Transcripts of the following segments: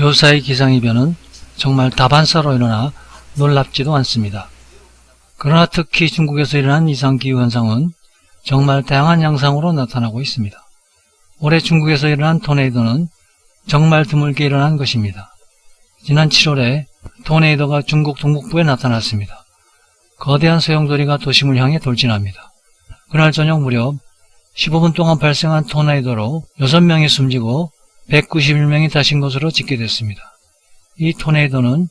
요사이 기상이변은 정말 다반사로 일어나 놀랍지도 않습니다. 그러나 특히 중국에서 일어난 이상기후현상은 정말 다양한 양상으로 나타나고 있습니다. 올해 중국에서 일어난 토네이도는 정말 드물게 일어난 것입니다. 지난 7월에 토네이도가 중국 동북부에 나타났습니다. 거대한 소용돌이가 도심을 향해 돌진합니다. 그날 저녁 무렵 15분 동안 발생한 토네이도로 6명이 숨지고 191명이 다친 것으로 집계됐습니다. 이 토네이도는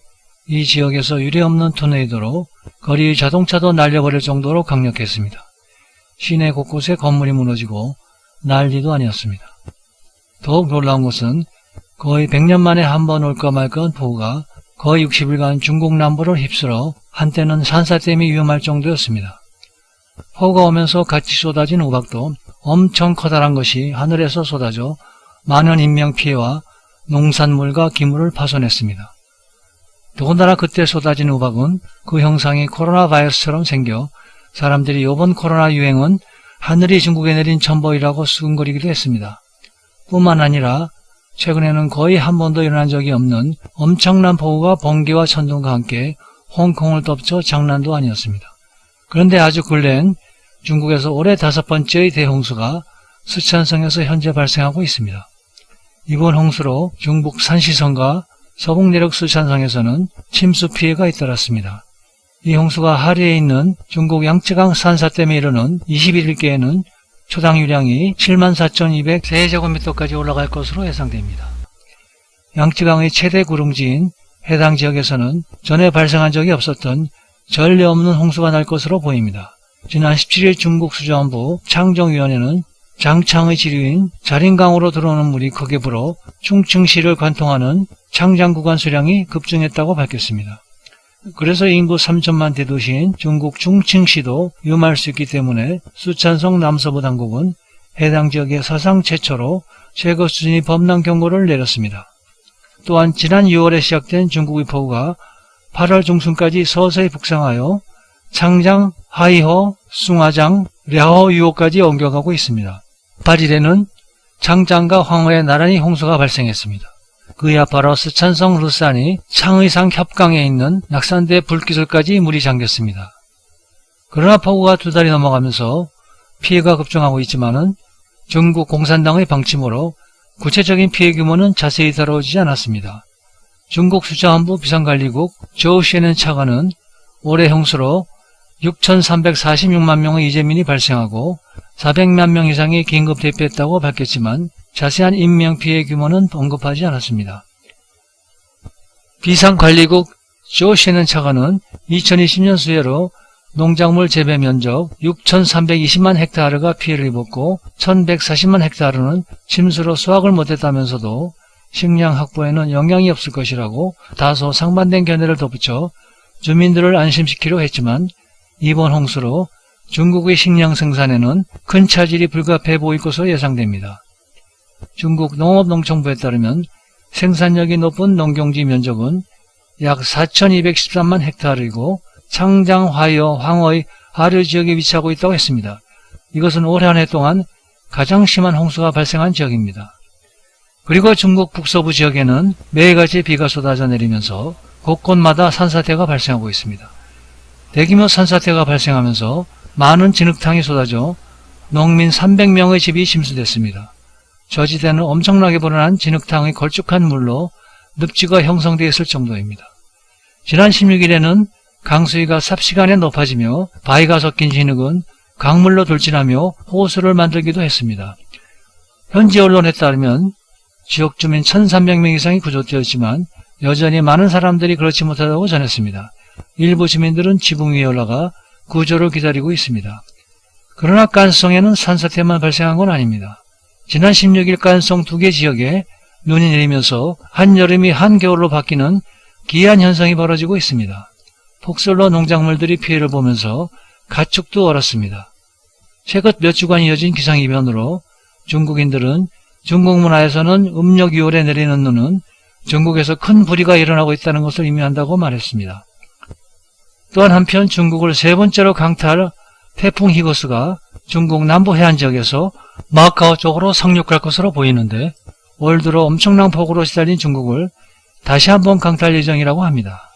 이 지역에서 유례없는 토네이도로 거리의 자동차도 날려버릴 정도로 강력했습니다. 시내 곳곳에 건물이 무너지고 난리도 아니었습니다. 더욱 놀라운 것은 거의 100년 만에 한 번 올까 말까한 폭우가 거의 60일간 중국 남부를 휩쓸어 한때는 산사댐이 위험할 정도였습니다. 폭우가 오면서 같이 쏟아진 우박도 엄청 커다란 것이 하늘에서 쏟아져 많은 인명피해와 농산물과 기물을 파손했습니다. 더군다나 그때 쏟아진 우박은 그 형상이 코로나 바이러스처럼 생겨 사람들이 이번 코로나 유행은 하늘이 중국에 내린 천벌이라고 수근거리기도 했습니다. 뿐만 아니라 최근에는 거의 한 번도 일어난 적이 없는 엄청난 폭우가 번개와 천둥과 함께 홍콩을 덮쳐 장난도 아니었습니다. 그런데 아주 근래엔 중국에서 올해 5번째의 대홍수가 쓰촨성에서 현재 발생하고 있습니다. 이번 홍수로 중북 산시성과 서북 내륙 쓰촨성에서는 침수 피해가 잇따랐습니다. 이 홍수가 하류에 있는 중국 양쯔강 산사댐에 이르는 21일께에는 초당 유량이 74,200세제곱미터까지 올라갈 것으로 예상됩니다. 양쯔강의 최대 구릉지인 해당 지역에서는 전에 발생한 적이 없었던 전례 없는 홍수가 날 것으로 보입니다. 지난 17일 중국 수자원부 창정위원회는 장창의 지류인 자린강으로 들어오는 물이 크게 불어 충칭시를 관통하는 창장구간 수량이 급증했다고 밝혔습니다. 그래서 인구 3천만 대도시인 중국 충칭시도 위험할 수 있기 때문에 쓰촨성 남서부 당국은 해당 지역에 사상 최초로 최고 수준의 범람 경고를 내렸습니다. 또한 지난 6월에 시작된 중국의 폭우가 8월 중순까지 서서히 북상하여 창장, 하이호, 숭화장, 랴호 유호까지 옮겨가고 있습니다. 8일에는 창장과 황호에 나란히 홍수가 발생했습니다. 그에 앞바로 쓰촨성 르산이 창의상 협강에 있는 낙산대 불기술까지 물이 잠겼습니다. 그러나 폭우가 2달이 넘어가면서 피해가 급증하고 있지만은 중국 공산당의 방침으로 구체적인 피해 규모는 자세히 다뤄지지 않았습니다. 중국 수자원부 비상관리국 조우시에는 차관은 올해 홍수로 6,346만 명의 이재민이 발생하고 400만 명 이상이 긴급 대피했다고 밝혔지만 자세한 인명피해 규모는 언급하지 않았습니다. 비상관리국 조우시에는 차관은 2020년 수해로 농작물 재배 면적 6,320만 헥타르가 피해를 입었고 1,140만 헥타르는 침수로 수확을 못했다면서도 식량 확보에는 영향이 없을 것이라고 다소 상반된 견해를 덧붙여 주민들을 안심시키려 했지만 이번 홍수로 중국의 식량 생산에는 큰 차질이 불가피해 보일 것으로 예상됩니다. 중국 농업농촌부에 따르면 생산력이 높은 농경지 면적은 약 4,213만 헥타르이고 창장, 화이어, 황허의 하류 지역에 위치하고 있다고 했습니다. 이것은 올해 한 해 동안 가장 심한 홍수가 발생한 지역입니다. 그리고 중국 북서부 지역에는 매일같이 비가 쏟아져 내리면서 곳곳마다 산사태가 발생하고 있습니다. 대규모 산사태가 발생하면서 많은 진흙탕이 쏟아져 농민 300명의 집이 침수됐습니다. 저지대는 엄청나게 불어난 진흙탕의 걸쭉한 물로 늪지가 형성되어 있을 정도입니다. 지난 16일에는 강수위가 삽시간에 높아지며 바위가 섞인 진흙은 강물로 돌진하며 호수를 만들기도 했습니다. 현지 언론에 따르면 지역 주민 1,300명 이상이 구조되었지만 여전히 많은 사람들이 그렇지 못하다고 전했습니다. 일부 주민들은 지붕 위에 올라가 구조를 기다리고 있습니다. 그러나 깐성에는 산사태만 발생한 건 아닙니다. 지난 16일 깐성 2개 지역에 눈이 내리면서 한여름이 한겨울로 바뀌는 기이한 현상이 벌어지고 있습니다. 폭설로 농작물들이 피해를 보면서 가축도 얼었습니다. 최근 몇 주간 이어진 기상이변으로 중국인들은 중국 문화에서는 음력 6월에 내리는 눈은 중국에서 큰 불의가 일어나고 있다는 것을 의미한다고 말했습니다. 또한 한편 중국을 3번째로 강타할 태풍 히거스가 중국 남부 해안 지역에서 마카오 쪽으로 상륙할 것으로 보이는데 올 들어 엄청난 폭우로 시달린 중국을 다시 한번 강탈 예정이라고 합니다.